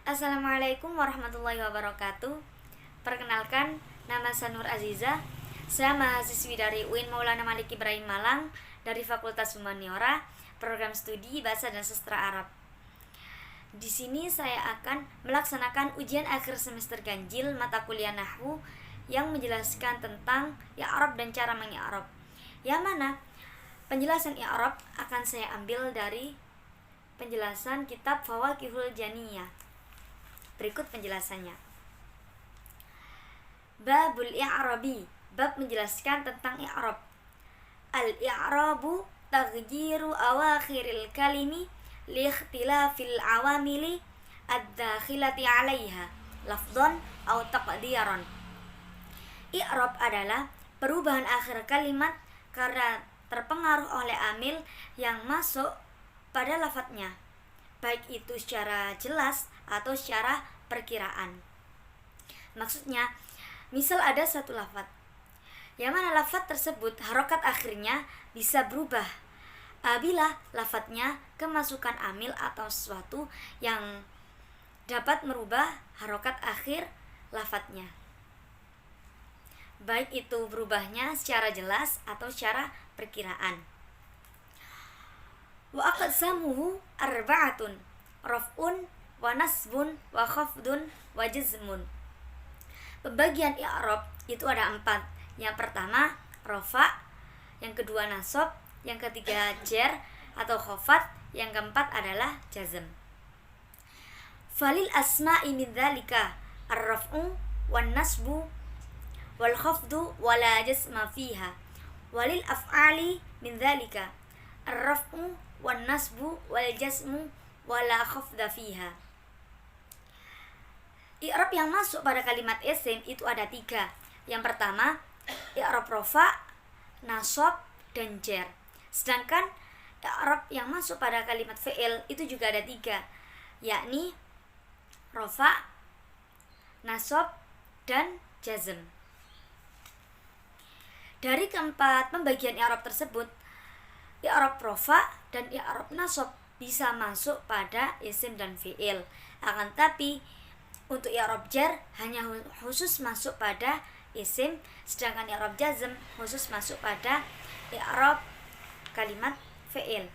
Assalamualaikum warahmatullahi wabarakatuh. Perkenalkan, nama saya Nur Aziza. Saya mahasiswi dari UIN Maulana Malik Ibrahim Malang dari Fakultas Humaniora, program studi Bahasa dan Sastra Arab. Di sini saya akan melaksanakan ujian akhir semester ganjil mata kuliah Nahwu yang menjelaskan tentang i'rab dan cara mengi'rab. Yang mana penjelasan i'rab akan saya ambil dari penjelasan kitab Fawaqihul Janiyah. Berikut penjelasannya. Babul i'rabi, bab menjelaskan tentang i'rab. Al-i'rabu taghyiru awakhiril kalimi li ikhtilafil awamili ad-dakhilati 'alaiha lafdhan aw taqdiran. I'rab adalah perubahan akhir kalimat karena terpengaruh oleh amil yang masuk pada lafadznya, baik itu secara jelas atau secara perkiraan. Maksudnya, misal ada suatu lafadz yang mana lafadz tersebut harokat akhirnya bisa berubah apabila lafadznya kemasukan amil atau sesuatu yang dapat merubah harokat akhir lafadznya, baik itu berubahnya secara jelas atau secara perkiraan. Wa aqsamuhu arba'atun, raf'un wa nasbun wa khafdun wa jazmun. Pembagian i'rab itu ada 4. Yang pertama rafa, yang kedua nasab, yang ketiga jar atau khafad, yang keempat adalah jazm. Falil asma'i min dzalika ar-raf'u wan nasbu wal khafdu wa la jazma fiha. Walil af'ali min dzalika ar-raf'u wan nasbu wal jazmu wa la khafda fiha. I'rab yang masuk pada kalimat isim itu ada 3. Yang pertama i'rab rafa, nasab, dan jar. Sedangkan i'rab yang masuk pada kalimat fi'il itu juga ada 3, yakni rafa, nasab, dan jazm. Dari keempat pembagian i'rab tersebut, i'rab rafa dan i'rab nasab bisa masuk pada isim dan fi'il. Akan tapi untuk i'rab jar hanya khusus masuk pada isim, sedangkan i'rab jazm khusus masuk pada i'rab kalimat fi'il.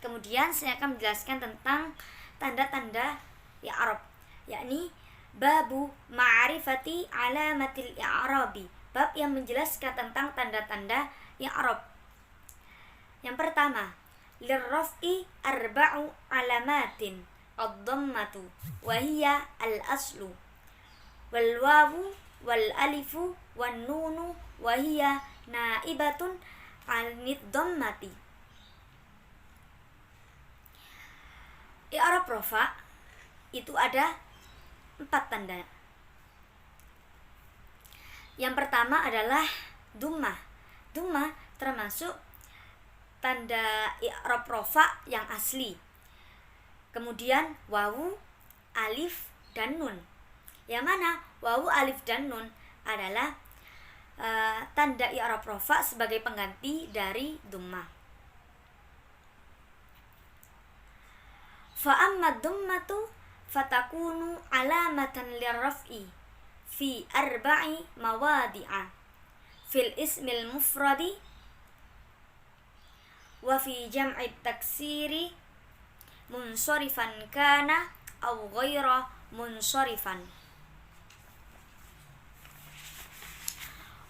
Kemudian saya akan menjelaskan tentang tanda-tanda i'rab, yakni babu ma'rifati alamatil i'rabi, bab yang menjelaskan tentang tanda-tanda i'rab. Yang pertama, lirraf'i arba'u alamatin ad-dhammatu wa hiya al-aslu wal wawu wal alifu wan nunu wa hiya naibatun 'anid dhammati. I'rab rafa itu ada 4 tanda. Yang pertama adalah dhammah. Dhammah termasuk tanda i'rab rafa yang asli. Kemudian wawu, alif, dan nun. Yang mana wawu, alif, dan nun adalah tanda i'rab rafa sebagai pengganti dari dhammah. Fa amma dhammatu fatakunu alamatan lirraf'i fi arba'i mawadi'a fil ismil mufradi wa fi jam'i taksiri munsharifan kana aw ghaira munsharifan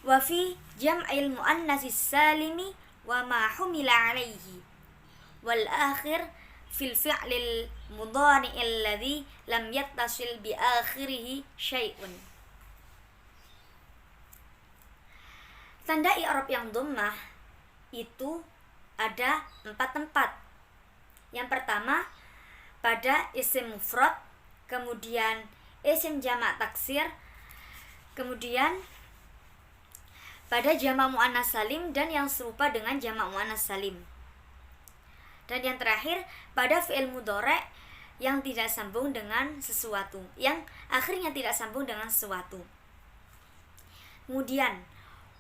wa fi jam'il muannatsis salimi wa ma humila alaihi wal akhir fil fi'lil mudhari alladhi lam yattasil bi akhirih syai'un. Tanda i'rab yang dhammah itu ada 4 tempat. Yang pertama pada isim mufrad, kemudian isim jamak taksir, kemudian pada jamak muannats salim dan yang serupa dengan jamak muannats salim. Dan yang terakhir pada fi'il mudhari yang tidak sambung dengan sesuatu, yang akhirnya tidak sambung dengan sesuatu. Kemudian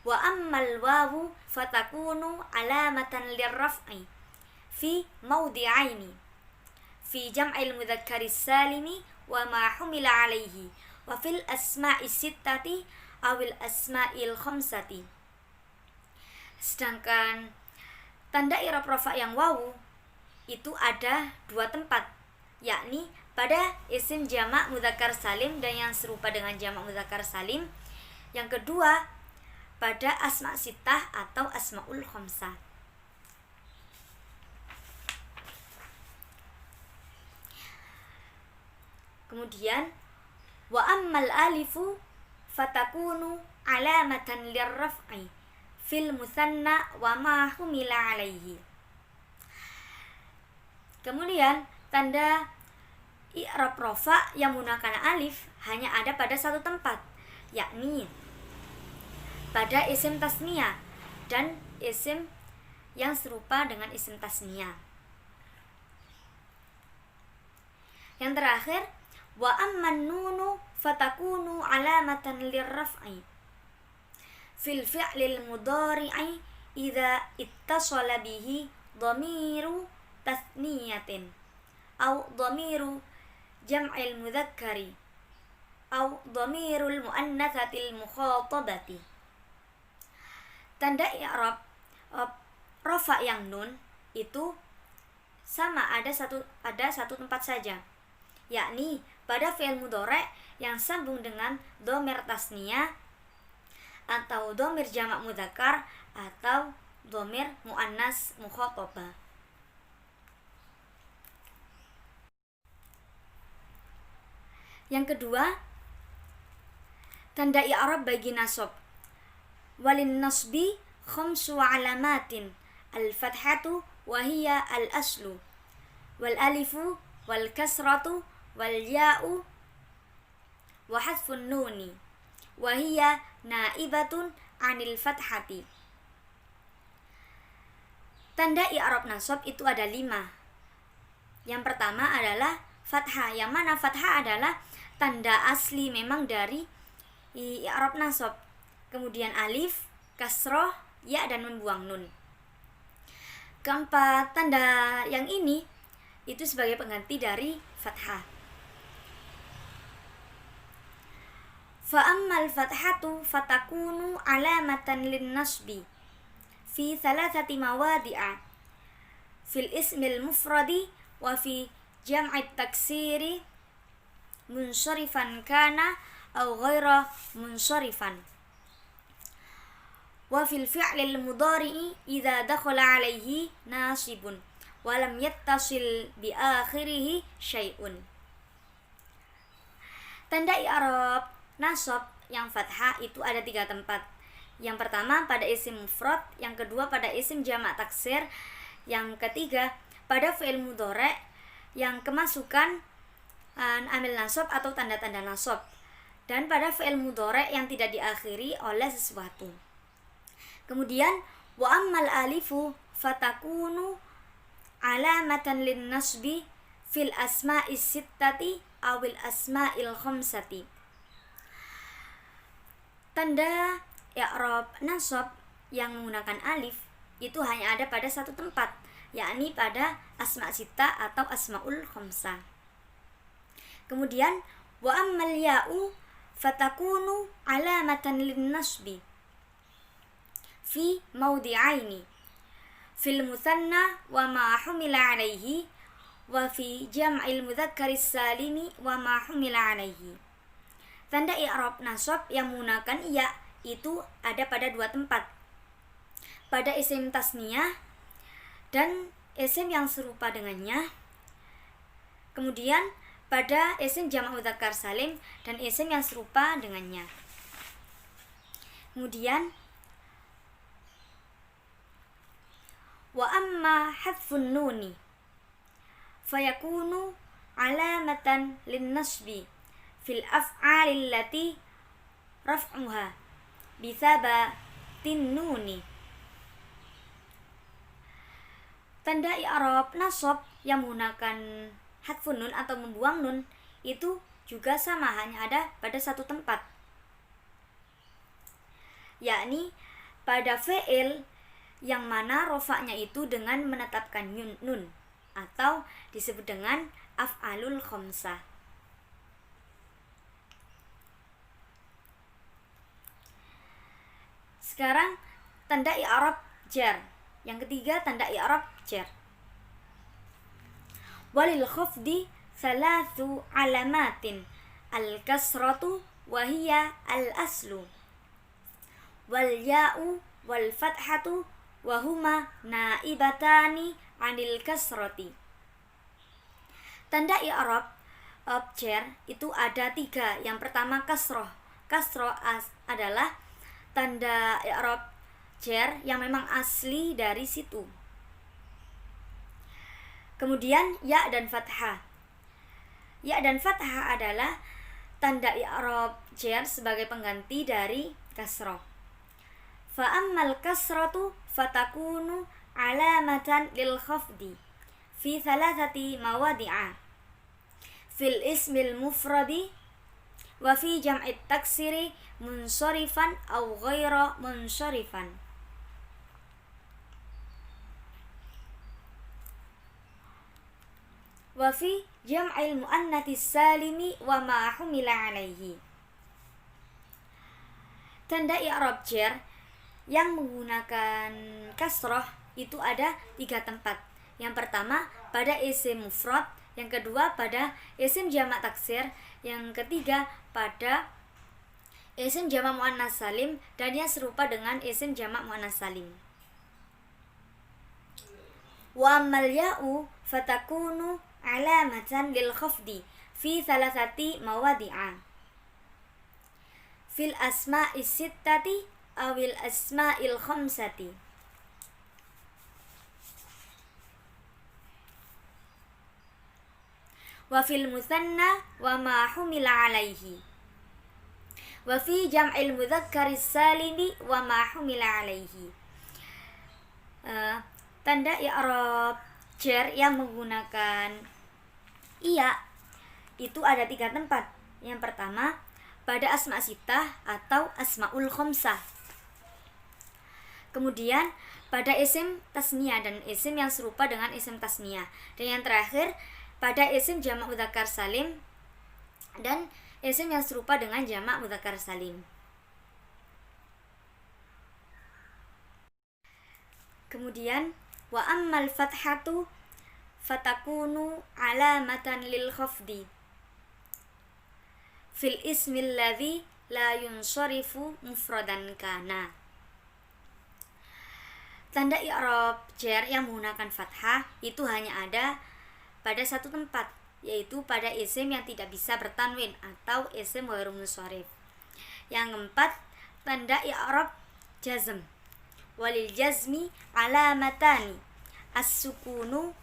wa ammal wawu fatakunu alamatan lirraf'i fi mawdi'aini fi jam'il mudzakkari salimi wa ma humila alaihi wa fil asma'is sittati awil asma'il khamsati. Sedangkan tanda i'rab rafa yang wawu itu ada dua tempat, yakni pada isim jamak mudzakkar salim dan yang serupa dengan jamak mudzakkar salim. Yang kedua pada asma sittah atau asmaul khamsah. Kemudian wa ammal alifu fatakunu alamatan lirraf'i fil musanna wa ma humila alaihi. Kemudian tanda i'rab rafa yang menggunakan alif hanya ada pada satu tempat, yakni pada isim tasniyah dan isim yang serupa dengan isim tasniyah. Yang terakhir wa amman nunu fatakunu alamatan lirraf'i fil fi'lil mudhari'i idza ittasala bihi dhamiru tasniyatin aw dhamiru jam'il mudzakkari aw dhamirul muannatsatil mukhatabati. Tanda i'rab rafa yang nun itu sama ada satu tempat saja, yakni pada fi'il mudhari' yang sambung dengan dhamir tasniyah atau dhamir jamak mudzakkar atau dhamir muannas mukhatabah. Yang kedua, tanda i'rab bagi nasab. Walin nasbi khamsu alamatin al-fathatu wa hiya al-aslu wal alifu wal kasratu wal ya'u wa hadfun nuni wa hiya naibatun 'anil fathati. Tanda i'rab nasab itu ada 5. Yang pertama adalah fathah, yang mana fathah adalah tanda asli memang dari i'rab nasab. Kemudian alif, kasroh, ya dan membuang nun. Keempat, tanda yang ini itu sebagai pengganti dari fathah. Fa ammal fathatu fatakunu alamatan lin nasbi fi thalathati mawadi'a fil ismil mufradi wa fi jam'it taksiri munsharifan kana aw ghaira munsharifan wa fil fi'lil mudhari'i idza dakhala alaihi nasibun wa lam yattasil bi akhirih syai'un. Tanda i'rab nasab yang fathah itu ada 3 tempat. Yang pertama pada isim mufrad, yang kedua pada isim jamak taksir, yang ketiga pada fi'il mudhari' yang kemasukan amil nasab atau tanda-tanda nasab, dan pada fi'il mudhari' yang tidak diakhiri oleh sesuatu. Kemudian wa ammal alifu fatakunu alamatan lin nasbi fil asma'is sittati awil asma'il khamsati. Tanda i'rab nasab yang menggunakan alif itu hanya ada pada satu tempat, yakni pada asma' sittah atau asma'ul khamsah. Kemudian wa ammal ya'u fatakunu alamatan lin nasbi fi mawdi'aini fil mutsanna wa ma humila alaihi wa fi jam'il mudzakkaris salimi wa ma humila alaihi. Tanda i'rab nasab yang menggunakan ya itu ada pada 2 tempat, pada isim tasniyah dan isim yang serupa dengannya, kemudian pada isim jamak mudzakkar salim dan isim yang serupa dengannya. Kemudian wa amma hadfun nuni fayakunu alamatan lin nasbi fil af'alil lati raf'uha bisabatin nuni. Tanda i'rab nasab yang menggunakan hadfun nun atau membuang nun itu juga sama, hanya ada pada satu tempat, yakni pada fi'il yang mana rofaknya itu dengan menetapkan nun atau disebut dengan af'alul khamsah. Sekarang tanda i'rab jar. Yang ketiga tanda i'rab jar. Walil khafdi thalathu alamatin al-kasratu wa hiya al-aslu wal ya'u wal fathatu wa huma naibatani 'anil kasrati. Tanda i'rab jar itu ada 3. Yang pertama kasroh. Kasroh adalah tanda i'rab jar yang memang asli dari situ. Kemudian ya dan fathah. Ya dan fathah adalah tanda i'rab jar sebagai pengganti dari kasroh. Fa ammal kasratu fatakunu alamatan lil khafdi fi thalathati mawadi'a fil ismil mufradi wa fi jam'it taksiri munsharifan aw ghaira munsharifan. Wa fi jam'il muannatis salimi wa ma humila alaihi. Tanda i'rab jar yang menggunakan kasroh itu ada 3 tempat. Yang pertama pada isim mufrad, yang kedua pada isim jamak taksir, yang ketiga pada isim jamak muannas salim, dan yang serupa dengan isim jamak muannas salim. Wa ammal ya'u fatakunu alamatan lil khafdi fi thalathati mawadi'a fil asma'is sittati awil asma'il khamsati. Wa fil muthanna wa ma humila alaihi. Wa fi jam'il mudzakkaris salimi wa ma humila alaihi. Tanda i'rab jar yang menggunakan iya itu ada 3 tempat. Yang pertama pada asma sittah atau asmaul khamsah. Kemudian pada isim tasniyah dan isim yang serupa dengan isim tasniyah. Dan yang terakhir pada isim jamak mudzakkar salim dan isim yang serupa dengan jamak mudzakkar salim. Kemudian wa ammal fathatu fatakunu alamatan lil khafdi fil ismil ladzi la yunsarifu mufradan kana. Tanda i'rab jar yang menggunakan fathah itu hanya ada pada 1 tempat, yaitu pada isim yang tidak bisa bertanwin atau isim ghairu munsharif. Yang keempat tanda i'rab jazm. Walil jazmi alamatani as-sukunu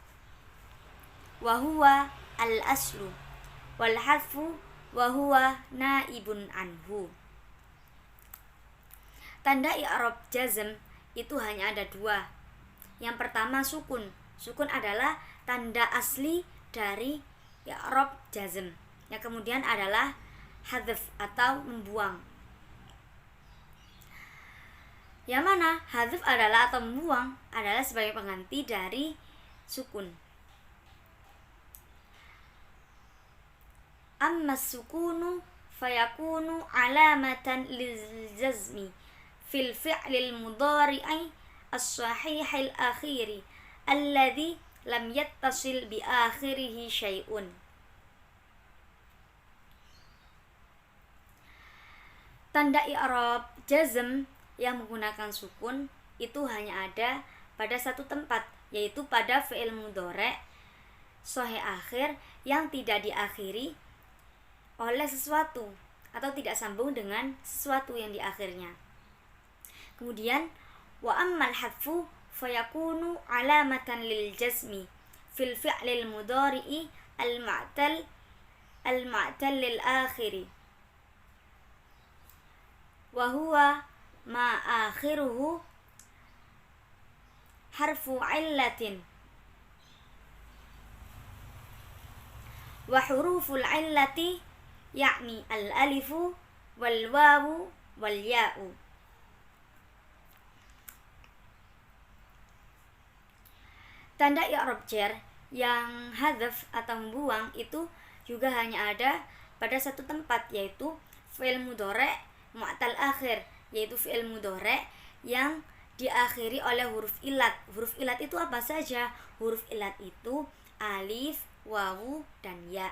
wa huwa al-aslu wal hadfu wa huwa naibun anhu. Tanda i'rab jazm itu hanya ada 2. Yang pertama sukun. Sukun adalah tanda asli dari i'rab jazm. Yang kemudian adalah hadzf atau membuang. Yang mana hadzf adalah atau membuang adalah sebagai pengganti dari sukun. Amma sukunu fayakunu alamatan lil jazmi fil fi'lil mudhari'i as-sahihil akhiri alladhi lam yattasil bi akhirihi syai'un. Tanda i'rab jazm yang menggunakan sukun itu hanya ada pada 1 tempat, yaitu pada fi'il mudhari' sahih akhir yang tidak diakhiri oleh sesuatu atau tidak sambung dengan sesuatu yang di akhirnya. Kemudian wa ammal hadfu fayakunu alamatan lil jazmi fil fi'lil mudhari'i al-ma'tal lil akhiri wa huwa ma akhiruhu harfu illatin wa huruful illati yakni al-alifu wal wawu wal ya'u. Tanda i'rab jar yang hadzaf atau membuang itu juga hanya ada pada satu tempat, yaitu fi'il mudhari' mu'tal akhir, yaitu fi'il mudhari' yang diakhiri oleh huruf ilat. Huruf ilat itu apa saja? Huruf ilat itu alif, wawu, dan ya.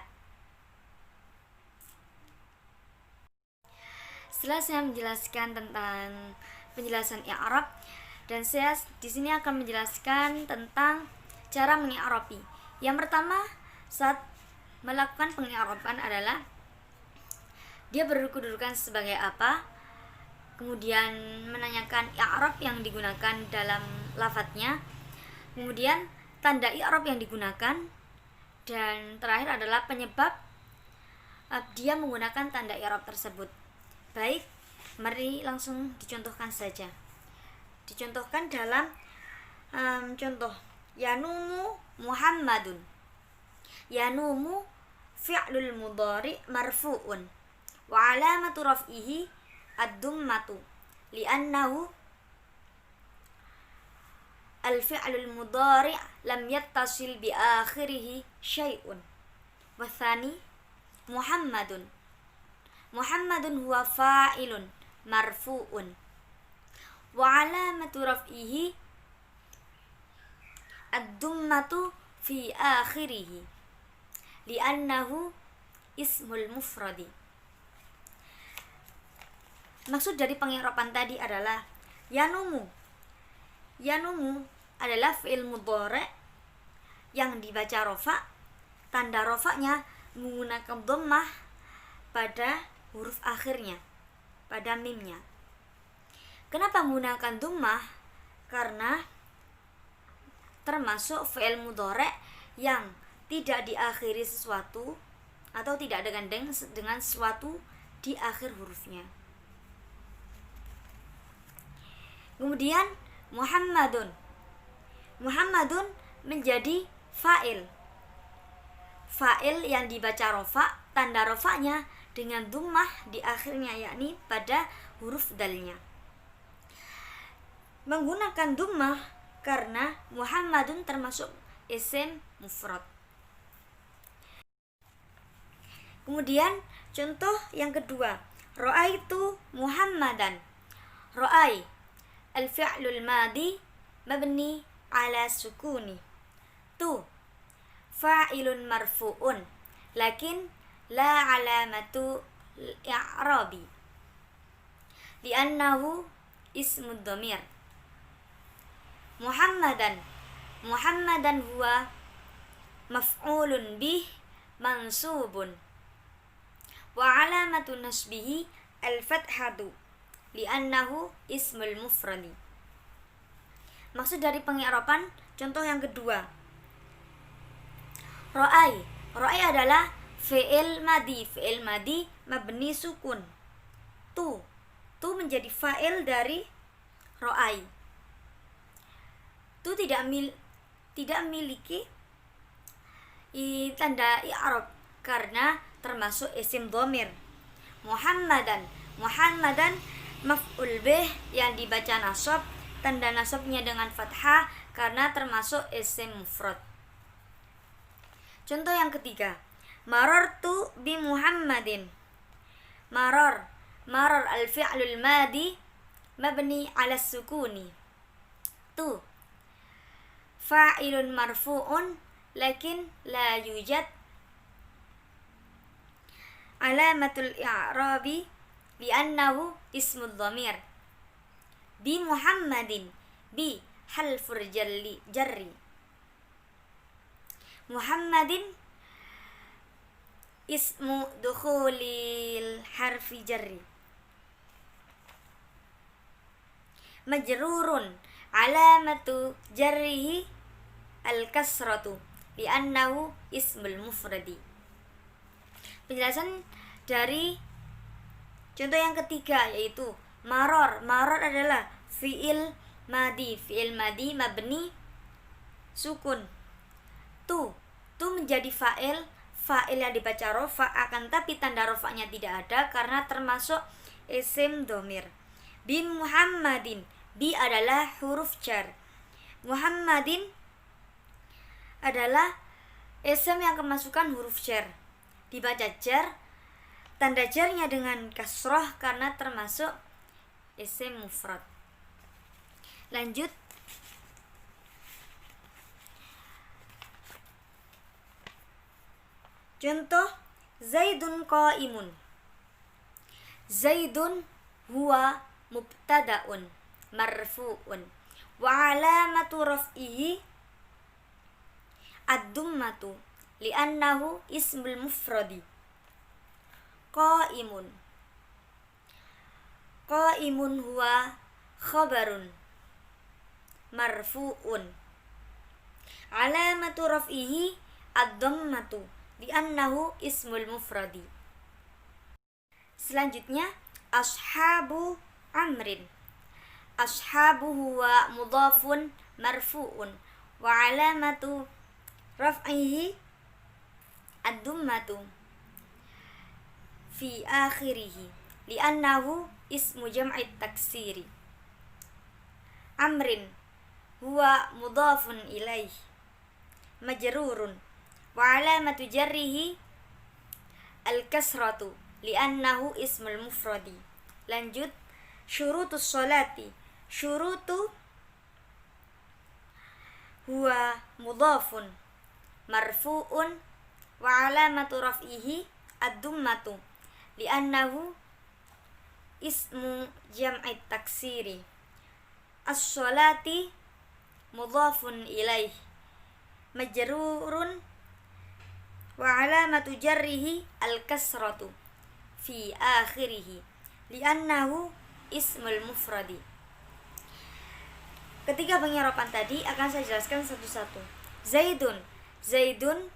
Setelah saya menjelaskan tentang penjelasan i'rab, dan saya di sini akan menjelaskan tentang cara mengi'rabi. Yang pertama, saat melakukan pengi'raban adalah dia berkedudukan sebagai apa, kemudian menanyakan i'rab yang digunakan dalam lafadznya, kemudian tanda i'rab yang digunakan, dan terakhir adalah penyebab dia menggunakan tanda i'rab tersebut. Baik, mari langsung dicontohkan saja. Dicontohkan dalam contoh yanumu Muhammadun. Yanumu fi'lul mudhari' marfu'un wa alamatu raf'ihi ad-dummatu li'annahu al-fi'lul mudhari' lam yattasil bi akhirih syai'un. Wa tsani Muhammadun. Muhammadun huwa fa'ilun marfu'un wa alamatu raf'ihi ad-dummatu fi akhirih li'annahu ismul mufradi. Maksud dari pengi'raban tadi adalah yanumu. Yanumu adalah fi'il mudhari' yang dibaca rafa', tanda rafa'nya menggunakan dhammah pada huruf akhirnya, pada mimnya. Kenapa menggunakan dhammah? Karena termasuk fi'il mudhari' yang tidak diakhiri sesuatu atau tidak digandeng dengan sesuatu di akhir hurufnya. Kemudian Muhammadun. Muhammadun menjadi fa'il. Fa'il yang dibaca rafa', tanda rafa'nya dengan dhammah di akhirnya, yakni pada huruf dalnya. Menggunakan dhammah karena Muhammadun termasuk isim mufrad. Kemudian contoh yang kedua, ra'aitu Muhammadan. Ra'ai al-fi'lul madi mabni ala sukuni. Tu fa'ilun marfu'un lakin la alamatu i'rabi li'annahu ismud dhamir. Muhammadan. Muhammadan huwa maf'ulun bih mansubun wa alamatu nasbihi al-fathatu li'annahu ismul mufradi. Maksud dari pengi'raban contoh yang kedua, ra'ai. Ra'ai adalah fi'il madi. Fi'il madi mabni sukun. Tu menjadi fa'il dari ra'ai. Tu tidak memiliki tanda i'rab karena termasuk isim dhamir. Muhammadan. Muhammadan maf'ul bih yang dibaca nasab, tanda nasabnya dengan fathah karena termasuk isim mufrad. Contoh yang ketiga, marartu bi Muhammadin. Marar al-fi'lul madi mabni 'ala sukuni. Tu fa'ilun marfu'un lakin la yujad alamatul i'rabi li'annahu ismul dhamir. Bi Muhammadin. Bi halfur jarri. Muhammadin ismu dukhulil harfi jarri. Majrurun alamatu jarrihi al-kasratu li'annahu ismul mufradi. Penjelasan dari contoh yang ketiga yaitu maror. Maror adalah fi'il madi. Fi'il madi mabni sukun. Tu menjadi fa'il. Fa'il yang dibaca rafa' akan tapi tanda rafa'nya tidak ada karena termasuk isim dhamir. Bi Muhammadin. Bi adalah huruf jar. Muhammadin adalah isim yang kemasukan huruf jar. Dibaca jar, tanda jarnya dengan kasroh karena termasuk isim mufrad. Lanjut. Contoh, Zaidun qaimun. Zaidun huwa mubtada'un marfu'un wa alamatu raf'ihi ad-dummatu li'annahu ismul mufradi. Qaimun. Qaimun huwa khabarun marfu'un. Alamatu raf'ihi ad-dummatu li'annahu ismul mufradi. Selanjutnya, ashabu amrin. Ashabu huwa mudhafun marfu'un wa alamatu raf'ihi ad-dummatu fi akhirih li'annahu ismu jam'i taksiri. Amrin huwa mudhafun ilaih majrurun wa alamatu jarrihi al-kasratu li'annahu ismul mufradi. Lanjut, syurutus sholati. Syurutu huwa mudhafun marfu'un wa alamatu raf'ihi ad-dummatu li'annahu ismu jam'i taksiri. As-sholati mudhafun ilaih majrurun wa alamatu jarrihi al-kasratu fi akhirih li'annahu ismul mufradi. Ketiga pengiropan tadi akan saya jelaskan satu-satu. Zaidun. Zaidun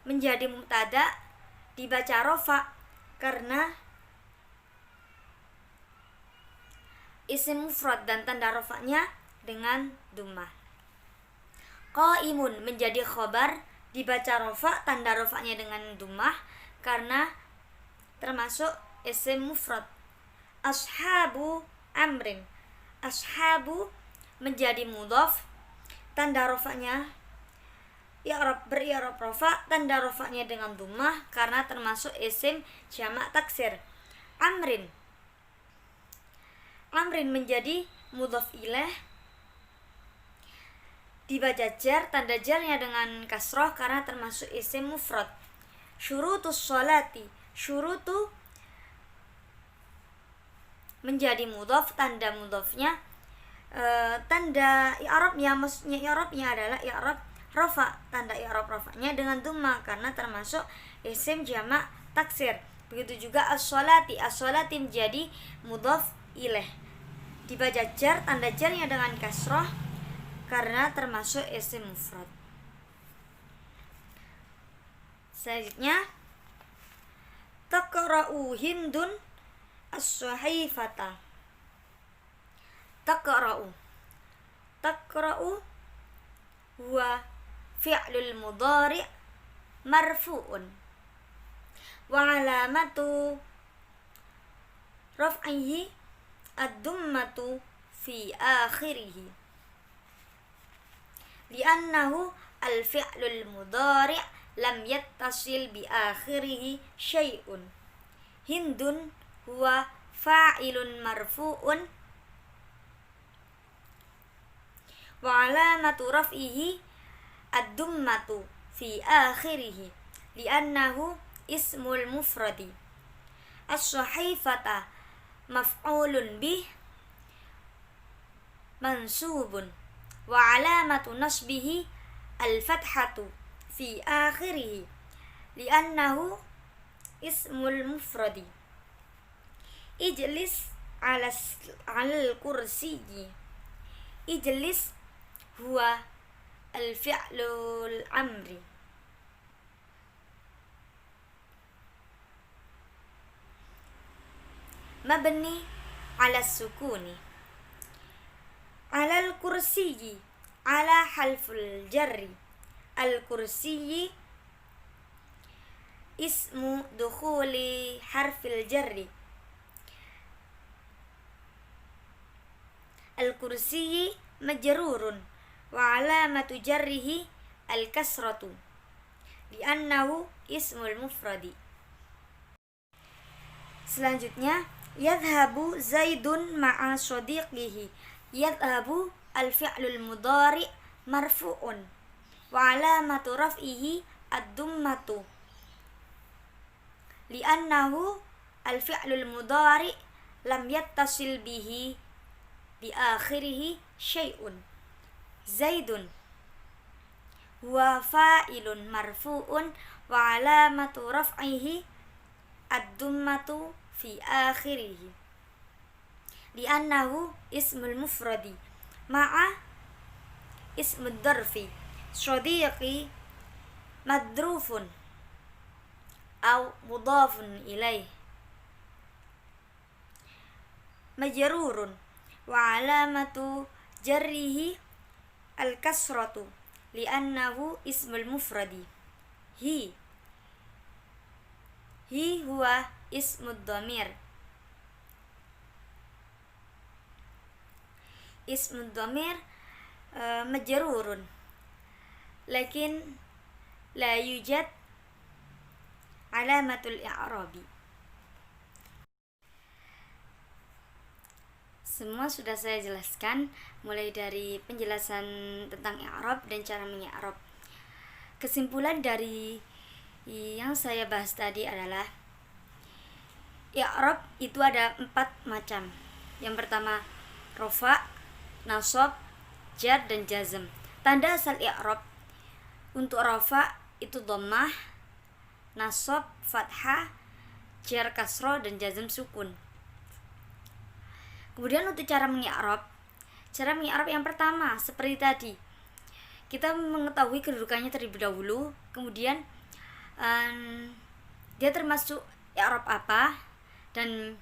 menjadi mubtada, dibaca rofa karena isim mufrad dan tanda rofanya dengan dhammah. Qaimun menjadi khobar, dibaca rofa, tanda rofanya dengan dhammah karena termasuk isim mufrad. Ashabu amrin. Ashabu menjadi mudhaf, tanda rofanya beri'rab rofa, tanda rofanya dengan dhammah karena termasuk isim jamak taksir. Amrin. Amrin menjadi mudhaf ilaih, dibaca jar, tanda jarnya dengan kasroh karena termasuk isim mufrad. Syurutus sholati. Syurutu menjadi mudhaf, tanda mudhafnya tanda i'rabnya, maksudnya i'rabnya adalah i'rab rofa, tanda i'rab rofanya dengan dhammah karena termasuk isim jamak taksir. Begitu juga as-sholati. As-sholati menjadi mudhaf ilaih, dibaca jar, tanda jarnya dengan kasroh karena termasuk isim mufrad. Selanjutnya, taqra'u hindun as-sahifata. Taqra'u. Taqra'u huwa fi'lul mudhari' marfu'un wa alamatu raf'ihi ad-dhammatu fi akhirih li'annahu al-fi'lul mudhari' lam yattasil bi akhirih syai'un. Hindun huwa fa'ilun marfu'un wa alamatu raf'ihi ad-dhammatu fi akhirih li'annahu ismul mufradi. As-sahifata maf'ulun bih mansubun wa alamatu nasbihi al-fathatu fi akhirih li'annahu ismul mufradi. Ijlis alal kursiyyi. Ijlis huwa al-fi'lul amri. Mabni ala sukuni. Alal kursiyyi ala halful jarri. Al-kursiyyi ismu dukhuli harfil jarri. Al-kursiyyi majrurun wa alamatu jarrihi al-kasratu li'annahu ismul mufradi. Selanjutnya, yadhhabu Zaidun ma'a shadiqihi. Yadhhabu al-fi'lul mudhari' marfu'un wa 'alamatu raf'ihi ad-dummatu li'annahu al-fi'lul mudhari' lam yattasil bihi bi akhirih syai'un. Zaidun huwa fa'ilun marfu'un wa 'alamatu raf'ihi ad-dummatu fi akhirih li'annahu ismul mufradi ma'a ismud darfi. Shadiqi madrufun au mudhafun ilaih majrurun wa 'alamatu jarrihi al-kasratu li'annahu ismul mufradi. Hi huwa ismud dhamir. Ismud dhamir majrurun lakin la yujad alamatul i'rabi. Semua sudah saya jelaskan, mulai dari penjelasan tentang i'rab dan cara mengi'rab. Kesimpulan dari yang saya bahas tadi adalah i'rab itu ada 4 macam. Yang pertama rafa, nasab, jar, dan jazm. Tanda asal i'rab untuk rafa itu dhammah, nasab fathah, jar kasrah, dan jazm sukun. Kemudian untuk cara mengi'rab yang pertama seperti tadi, kita mengetahui kedudukannya terlebih dahulu, kemudian dia termasuk i'rab apa dan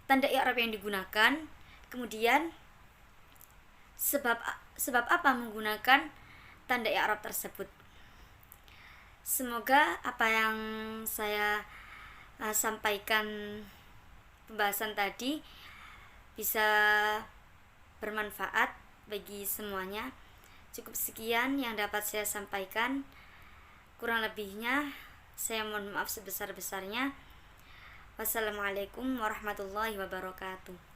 tanda i'rab yang digunakan, kemudian sebab apa menggunakan tanda i'rab tersebut. Semoga apa yang saya sampaikan pembahasan tadi bisa bermanfaat bagi semuanya. Cukup sekian yang dapat saya sampaikan. Kurang lebihnya saya mohon maaf sebesar-besarnya. Wassalamualaikum warahmatullahi wabarakatuh.